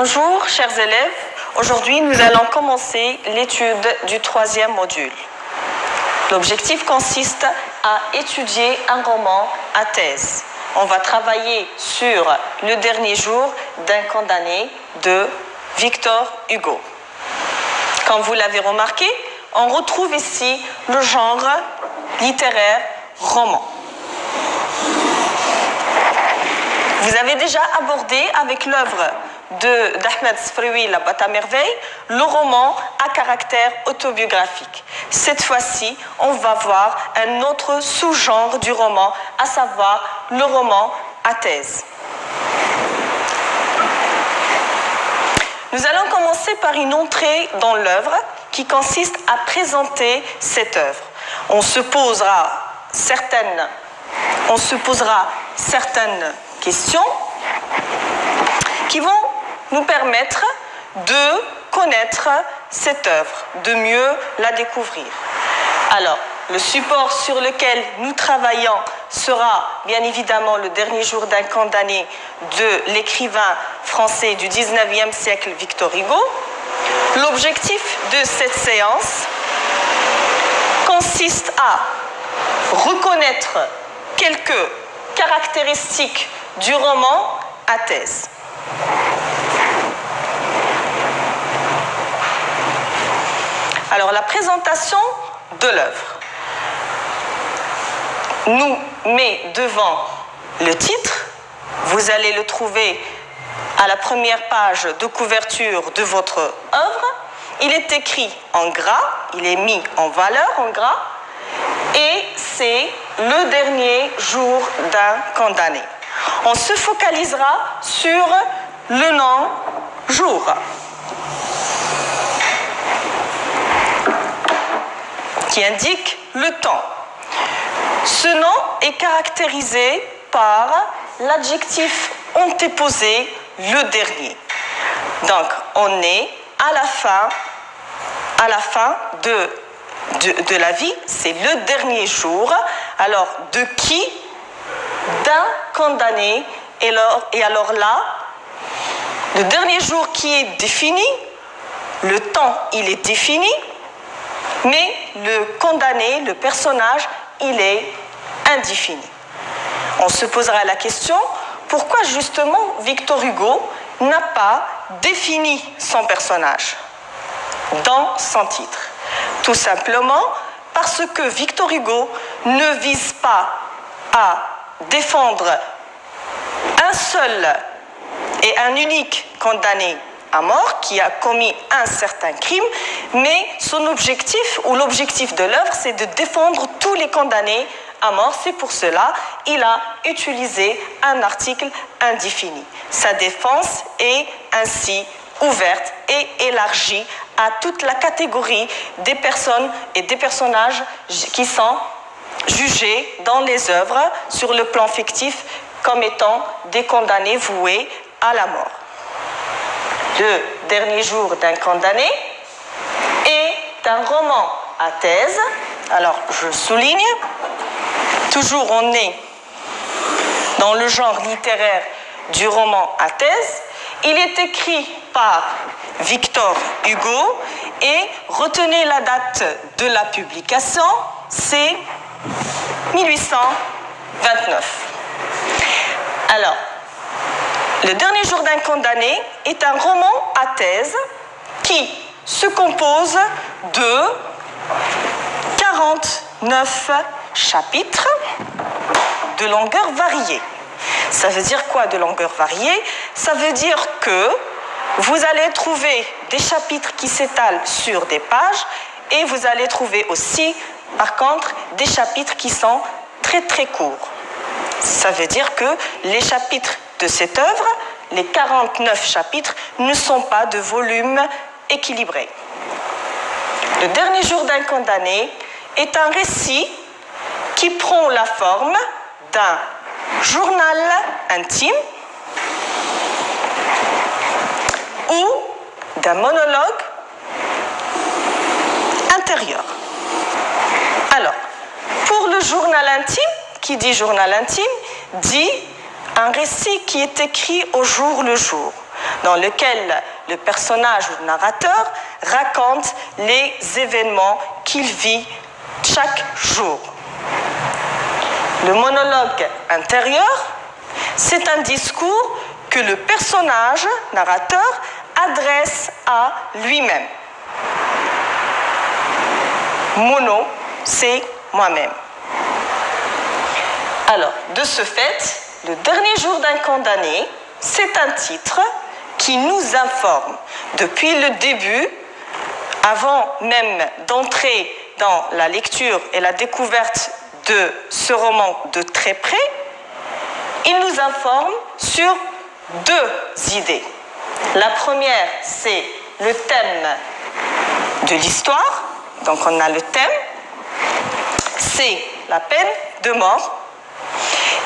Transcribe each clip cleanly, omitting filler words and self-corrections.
Bonjour chers élèves, aujourd'hui nous allons commencer l'étude du 3e module. L'objectif consiste à étudier un roman à thèse. On va travailler sur le dernier jour d'un condamné de Victor Hugo. Comme vous l'avez remarqué, on retrouve ici le genre littéraire roman. Vous avez déjà abordé avec l'œuvre d'Ahmed Sfrioui, La boîte à merveilles, le roman à caractère autobiographique. Cette fois-ci, on va voir un autre sous-genre du roman, à savoir le roman à thèse. Nous allons commencer par une entrée dans l'œuvre qui consiste à présenter cette œuvre. On se posera certaines questions qui vont nous permettre de connaître cette œuvre, de mieux la découvrir. Alors, le support sur lequel nous travaillons sera bien évidemment le dernier jour d'un condamné de l'écrivain français du 19e siècle Victor Hugo. L'objectif de cette séance consiste à reconnaître quelques caractéristiques du roman à thèse. Alors, la présentation de l'œuvre nous met devant le titre. Vous allez le trouver à la première page de couverture de votre œuvre. Il est écrit en gras, il est mis en valeur en gras, et c'est le dernier jour d'un condamné. On se focalisera sur le nom jour, qui indique le temps. Ce nom est caractérisé par l'adjectif antéposé, le dernier. Donc, on est à la fin de la vie, c'est le dernier jour. Alors, de qui? D'un condamné. Et alors là, le dernier jour qui est défini, le temps, il est défini, mais le condamné, le personnage, il est indéfini. On se posera la question, pourquoi justement Victor Hugo n'a pas défini son personnage dans son titre? Tout simplement parce que Victor Hugo ne vise pas à défendre un seul et un unique condamné à mort qui a commis un certain crime, mais son objectif ou l'objectif de l'œuvre, c'est de défendre tous les condamnés à mort. C'est pour cela qu'il a utilisé un article indéfini. Sa défense est ainsi ouverte et élargie à toute la catégorie des personnes et des personnages qui sont jugés dans les œuvres sur le plan fictif comme étant des condamnés voués à la mort. Le dernier jour d'un condamné est un roman à thèse. Alors, je souligne, toujours on est dans le genre littéraire du roman à thèse. Il est écrit par Victor Hugo et retenez la date de la publication, c'est 1829. Alors, Le dernier jour d'un condamné est un roman à thèse qui se compose de 49 chapitres de longueur variée. Ça veut dire quoi de longueur variée? Ça veut dire que vous allez trouver des chapitres qui s'étalent sur des pages et vous allez trouver aussi, par contre, des chapitres qui sont très très courts. Ça veut dire que les chapitres de cette œuvre, les 49 chapitres, ne sont pas de volume équilibré. Le dernier jour d'un condamné est un récit qui prend la forme d'un journal intime ou d'un monologue intérieur. Alors, pour le journal intime, qui dit journal intime, dit un récit qui est écrit au jour le jour. dans lequel le personnage ou le narrateur raconte les événements qu'il vit chaque jour. Le monologue intérieur, c'est un discours que le personnage narrateur adresse à lui-même. Mono, c'est moi-même. Alors, de ce fait, le dernier jour d'un condamné, c'est un titre qui nous informe depuis le début, avant même d'entrer dans la lecture et la découverte de ce roman de très près, il nous informe sur deux idées. La première, c'est le thème de l'histoire. Donc on a le thème, c'est la peine de mort.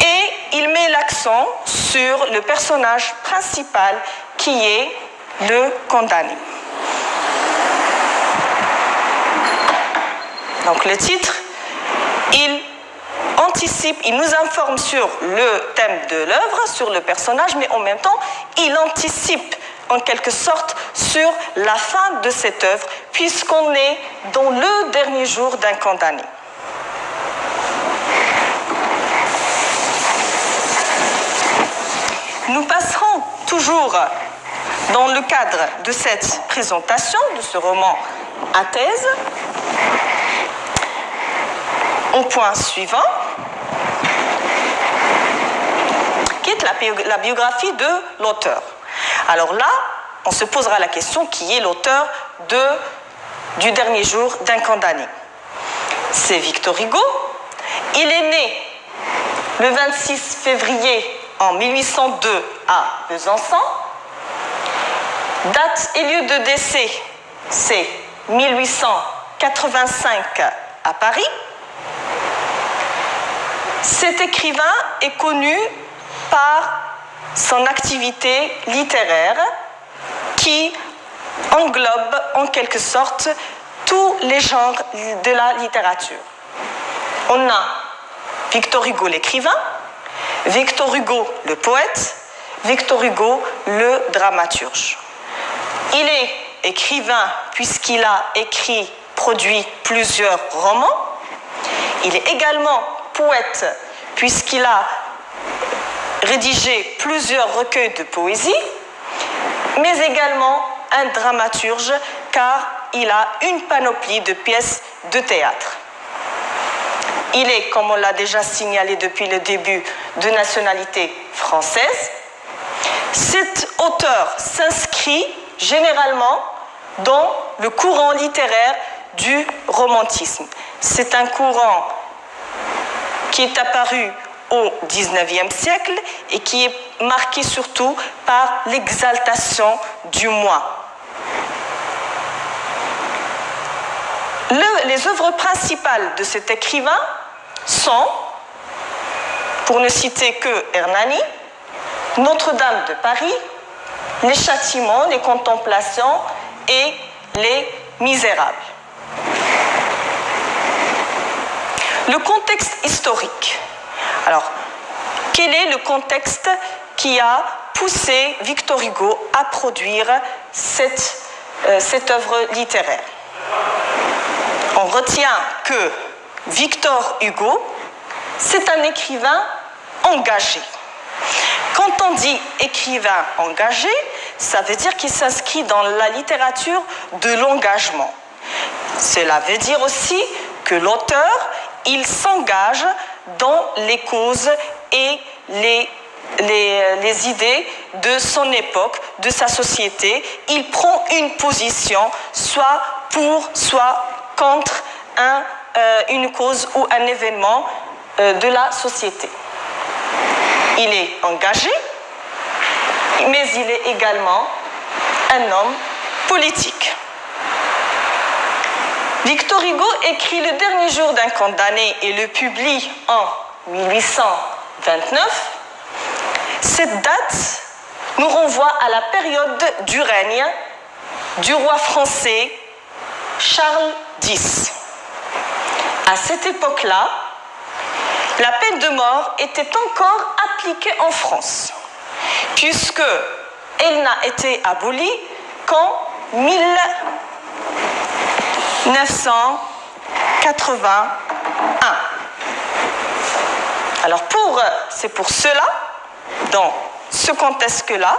Et il met l'accent sur le personnage principal qui est le condamné. Donc le titre, il anticipe, il nous informe sur le thème de l'œuvre, sur le personnage, mais en même temps, il anticipe en quelque sorte sur la fin de cette œuvre, puisqu'on est dans le dernier jour d'un condamné. Nous passerons toujours dans le cadre de cette présentation de ce roman à thèse au point suivant, qui est la biographie de l'auteur. Alors là, on se posera la question qui est l'auteur du dernier jour d'un condamné. C'est Victor Hugo. Il est né le 26 février en 1802 à Besançon. Date et lieu de décès, c'est 1885 à Paris. Cet écrivain est connu par son activité littéraire qui englobe en quelque sorte tous les genres de la littérature. On a Victor Hugo l'écrivain, Victor Hugo le poète, Victor Hugo le dramaturge. Il est écrivain puisqu'il a écrit, produit plusieurs romans. Il est également poète puisqu'il a rédigé plusieurs recueils de poésie, mais également un dramaturge car il a une panoplie de pièces de théâtre. Il est, comme on l'a déjà signalé depuis le début, de nationalité française. Cet auteur s'inscrit généralement dans le courant littéraire du romantisme. C'est un courant qui est apparu au XIXe siècle et qui est marqué surtout par l'exaltation du moi. Les œuvres principales de cet écrivain sont, pour ne citer que Hernani, Notre-Dame de Paris, Les Châtiments, Les Contemplations et Les Misérables. Le contexte historique. Alors, quel est le contexte qui a poussé Victor Hugo à produire cette œuvre littéraire? On retient que Victor Hugo, c'est un écrivain engagé. Quand on dit écrivain engagé, ça veut dire qu'il s'inscrit dans la littérature de l'engagement. Cela veut dire aussi que l'auteur, il s'engage dans les causes et les idées de son époque, de sa société. Il prend une position, soit pour, soit contre une cause ou un événement de la société. Il est engagé, mais il est également un homme politique. Victor Hugo écrit Le dernier jour d'un condamné et le publie en 1829. Cette date nous renvoie à la période du règne du roi français Charles X. À cette époque-là, la peine de mort était encore appliquée en France, puisque elle n'a été abolie qu'en 1981. Alors c'est pour cela, dans ce contexte-là,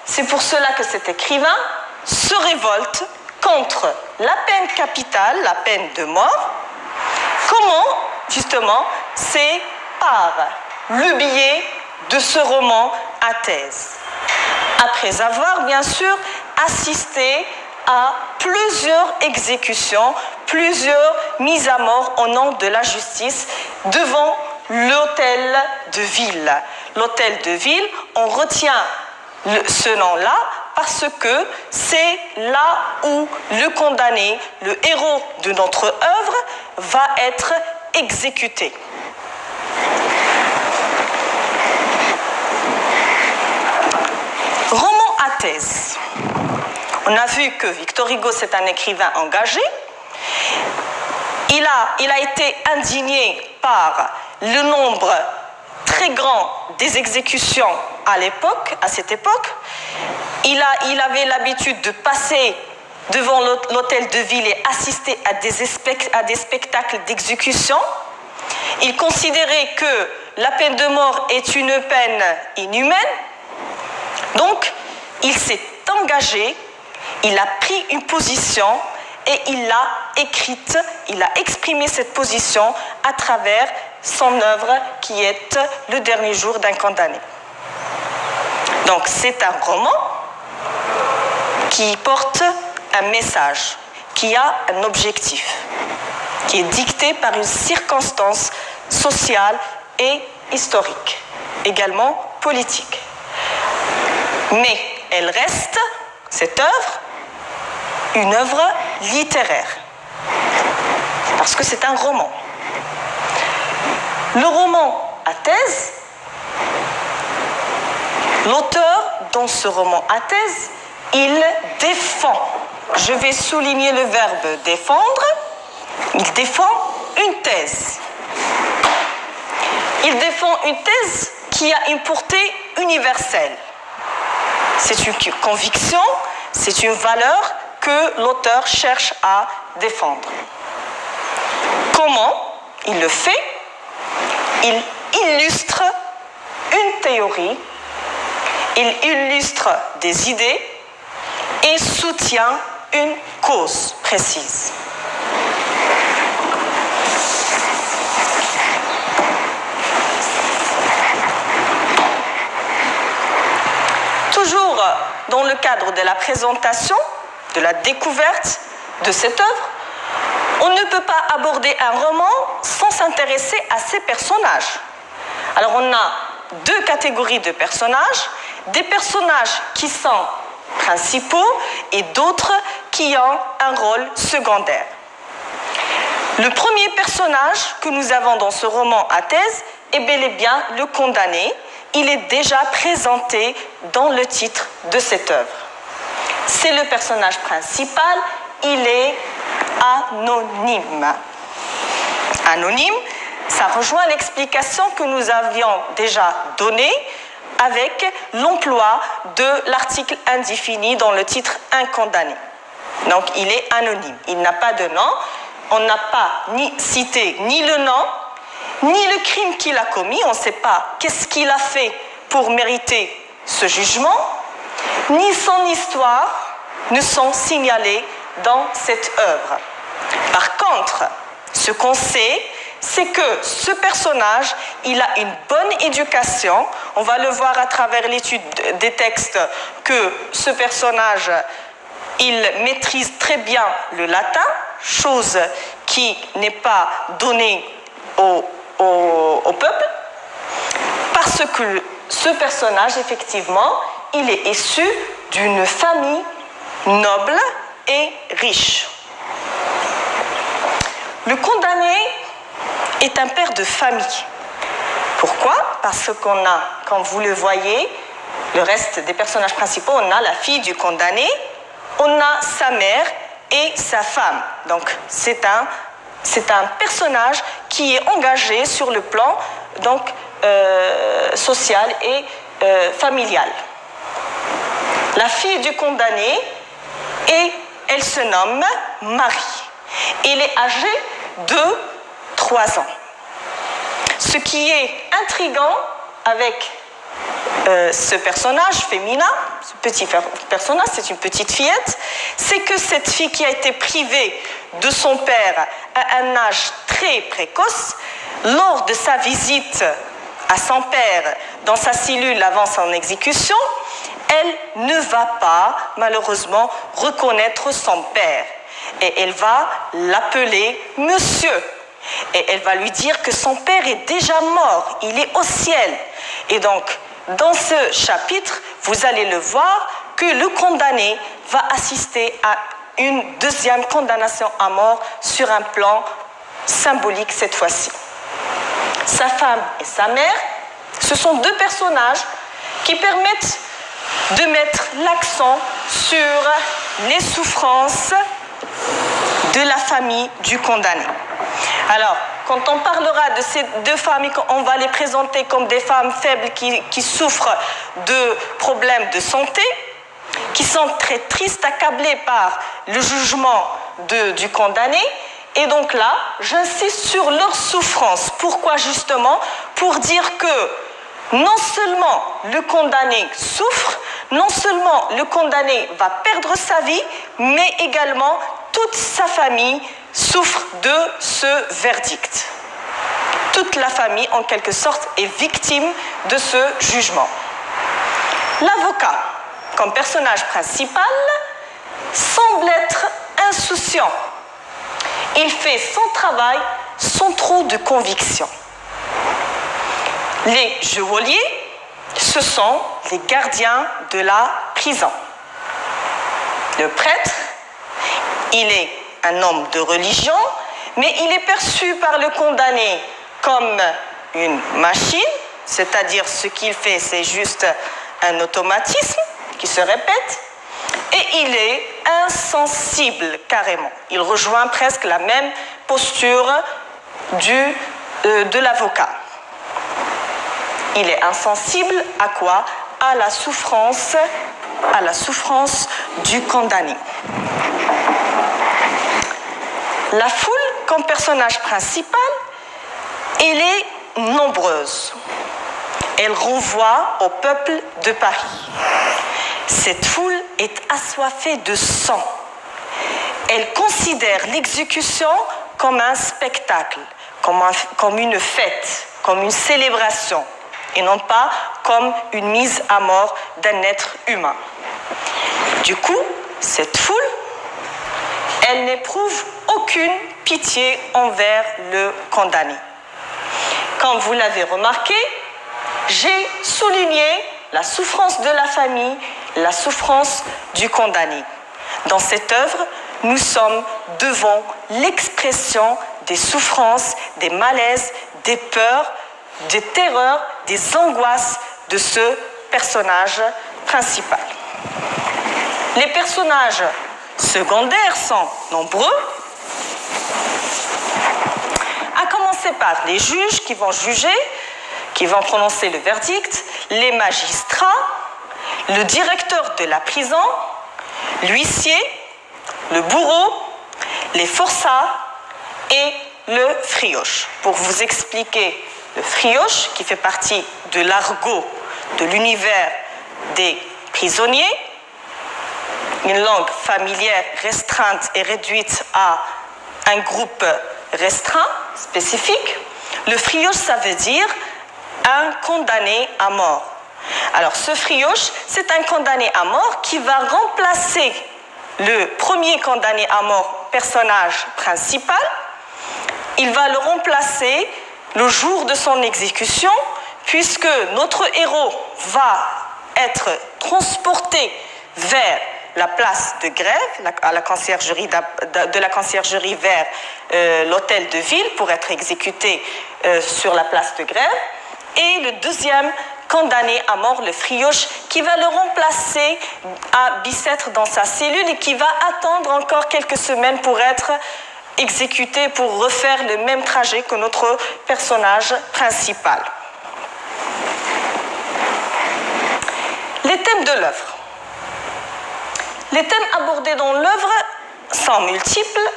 c'est pour cela que cet écrivain se révolte contre la peine capitale, la peine de mort. Comment, justement, c'est par le biais de ce roman à thèse. Après avoir, bien sûr, assisté à plusieurs exécutions, plusieurs mises à mort au nom de la justice devant l'hôtel de ville. L'hôtel de ville, on retient ce nom-là parce que c'est là où le condamné, le héros de notre œuvre, va être exécuté. Roman à thèse. On a vu que Victor Hugo, c'est un écrivain engagé. Il a été indigné par le nombre très grand des exécutions à cette époque. Il avait l'habitude de passer devant l'hôtel de ville et assister à des spectacles d'exécution. Il considérait que la peine de mort est une peine inhumaine. Donc, il s'est engagé, il a pris une position et il l'a écrite, il a exprimé cette position à travers son œuvre qui est Le dernier jour d'un condamné. Donc, c'est un roman qui porte un message, qui a un objectif, qui est dicté par une circonstance sociale et historique, également politique. Mais elle reste, cette œuvre, une œuvre littéraire, parce que c'est un roman. Le roman à thèse, l'auteur, dans ce roman à thèse, il défend, je vais souligner le verbe défendre, il défend une thèse. Il défend une thèse qui a une portée universelle. C'est une conviction, c'est une valeur que l'auteur cherche à défendre. Comment il le fait? Il illustre une théorie, il illustre des idées et soutient une cause précise. Toujours dans le cadre de la présentation, de la découverte de cette œuvre, on ne peut pas aborder un roman sans s'intéresser à ses personnages. Alors on a deux catégories de personnages, des personnages qui sont principaux et d'autres qui ont un rôle secondaire. Le premier personnage que nous avons dans ce roman à thèse est bel et bien le condamné. Il est déjà présenté dans le titre de cette œuvre. C'est le personnage principal, il est anonyme. Anonyme, ça rejoint l'explication que nous avions déjà donnée avec l'emploi de l'article indéfini dans le titre un condamné. Donc il est anonyme, il n'a pas de nom, on n'a pas ni cité ni le nom, ni le crime qu'il a commis, on ne sait pas qu'est-ce qu'il a fait pour mériter ce jugement, ni son histoire ne sont signalés dans cette œuvre. Par contre, ce qu'on sait, c'est que ce personnage, il a une bonne éducation. On va le voir à travers l'étude des textes que ce personnage, il maîtrise très bien le latin, chose qui n'est pas donnée au peuple, parce que ce personnage, effectivement, il est issu d'une famille noble et riche. Le condamné est un père de famille. Pourquoi? Parce qu'on a, comme vous le voyez, le reste des personnages principaux, on a la fille du condamné, on a sa mère et sa femme. Donc c'est un personnage qui est engagé sur le plan sociale et familiale. La fille du condamné, elle se nomme Marie. Elle est âgée de 3 ans. Ce qui est intriguant avec ce personnage féminin, ce petit personnage, c'est une petite fillette, c'est que cette fille qui a été privée de son père à un âge très précoce, lors de sa visite à son père dans sa cellule avant son exécution, elle ne va pas malheureusement reconnaître son père et elle va l'appeler monsieur. Et elle va lui dire que son père est déjà mort, il est au ciel. Et donc, dans ce chapitre, vous allez le voir, que le condamné va assister à une deuxième condamnation à mort sur un plan symbolique cette fois-ci. Sa femme et sa mère, ce sont deux personnages qui permettent de mettre l'accent sur les souffrances de la famille du condamné. Alors, quand on parlera de ces deux femmes, on va les présenter comme des femmes faibles qui souffrent de problèmes de santé, qui sont très tristes, accablées par le jugement du condamné. Et donc là, j'insiste sur leur souffrance. Pourquoi justement? Pour dire que non seulement le condamné souffre, non seulement le condamné va perdre sa vie, mais également toute sa famille souffre de ce verdict. Toute la famille, en quelque sorte, est victime de ce jugement. L'avocat, comme personnage principal, semble être insouciant. Il fait son travail sans trop de conviction. Les geôliers, ce sont les gardiens de la prison. Le prêtre, il est un homme de religion, mais il est perçu par le condamné comme une machine, c'est-à-dire ce qu'il fait, c'est juste un automatisme qui se répète, et il est insensible carrément. Il rejoint presque la même posture de l'avocat. Il est insensible à quoi? À la souffrance du condamné. La foule, comme personnage principal, elle est nombreuse. Elle renvoie au peuple de Paris. Cette foule est assoiffée de sang. Elle considère l'exécution comme un spectacle, comme une fête, comme une célébration, et non pas comme une mise à mort d'un être humain. Du coup, cette foule, elle n'éprouve aucune pitié envers le condamné. Comme vous l'avez remarqué, j'ai souligné la souffrance de la famille, la souffrance du condamné. Dans cette œuvre, nous sommes devant l'expression des souffrances, des malaises, des peurs, des terreurs, des angoisses de ce personnage principal. Les personnages secondaires sont nombreux, à commencer par les juges qui vont juger, qui vont prononcer le verdict, les magistrats, le directeur de la prison, l'huissier, le bourreau, les forçats et le frioche. Pour vous expliquer, le frioche, qui fait partie de l'argot de l'univers des prisonniers, une langue familière restreinte et réduite à un groupe restreint, spécifique. Le frioche, ça veut dire un condamné à mort. Alors, ce frioche, c'est un condamné à mort qui va remplacer le premier condamné à mort, personnage principal. Il va le remplacer le jour de son exécution, puisque notre héros va être transporté vers la place de grève, à la conciergerie de la conciergerie vers l'hôtel de ville pour être exécuté sur la place de grève. Et le deuxième condamné à mort, le frioche, qui va le remplacer à Bicêtre dans sa cellule et qui va attendre encore quelques semaines pour être exécuté, pour refaire le même trajet que notre personnage principal. Les thèmes de l'œuvre. Les thèmes abordés dans l'œuvre sont multiples.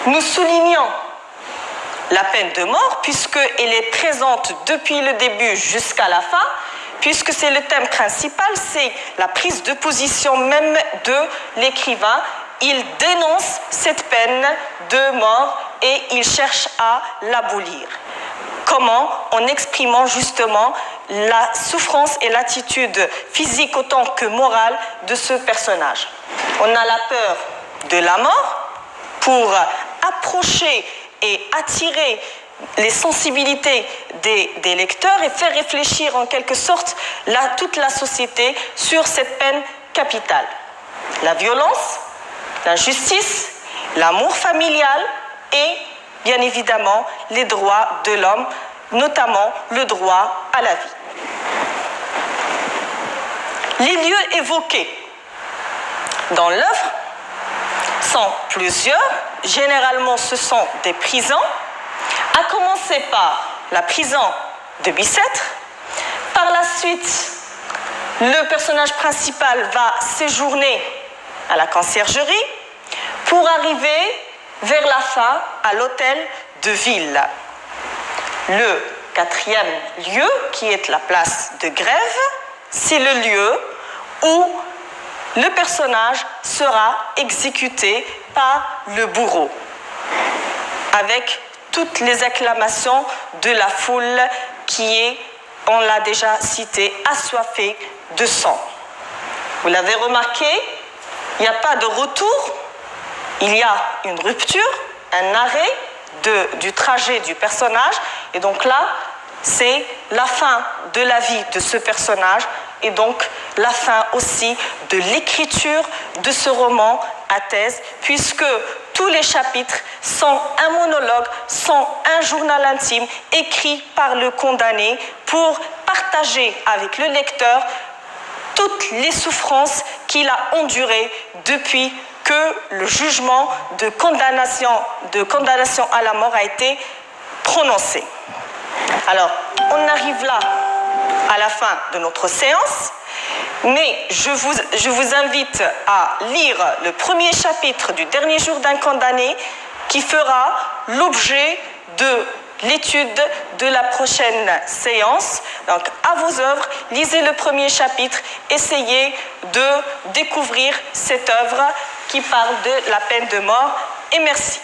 Nous soulignons la peine de mort, puisqu'elle est présente depuis le début jusqu'à la fin, puisque c'est le thème principal, c'est la prise de position même de l'écrivain. Il dénonce cette peine de mort et il cherche à l'abolir. Comment? En exprimant justement la souffrance et l'attitude physique autant que morale de ce personnage. On a la peur de la mort pour approcher et attirer les sensibilités des lecteurs et faire réfléchir en quelque sorte toute la société sur cette peine capitale. La violence, l'injustice, l'amour familial et bien évidemment les droits de l'homme, notamment le droit à la vie. Les lieux évoqués dans l'œuvre sont plusieurs. Généralement, ce sont des prisons, à commencer par la prison de Bicêtre. Par la suite, le personnage principal va séjourner à la conciergerie pour arriver vers la fin à l'hôtel de ville. Le quatrième lieu, qui est la place de Grève, c'est le lieu où le personnage sera exécuté par le bourreau, avec toutes les acclamations de la foule qui est, on l'a déjà cité, assoiffée de sang. Vous l'avez remarqué, il n'y a pas de retour, il y a une rupture, un arrêt du trajet du personnage, et donc là, c'est la fin de la vie de ce personnage, et donc la fin aussi de l'écriture de ce roman à thèse, puisque tous les chapitres sont un monologue, sont un journal intime écrit par le condamné pour partager avec le lecteur toutes les souffrances qu'il a endurées depuis que le jugement de condamnation à la mort a été prononcé. Alors, on arrive là à la fin de notre séance, mais je vous invite à lire le premier chapitre du Dernier jour d'un condamné qui fera l'objet de l'étude de la prochaine séance. Donc, à vos œuvres, lisez le premier chapitre, essayez de découvrir cette œuvre qui parle de la peine de mort, et merci.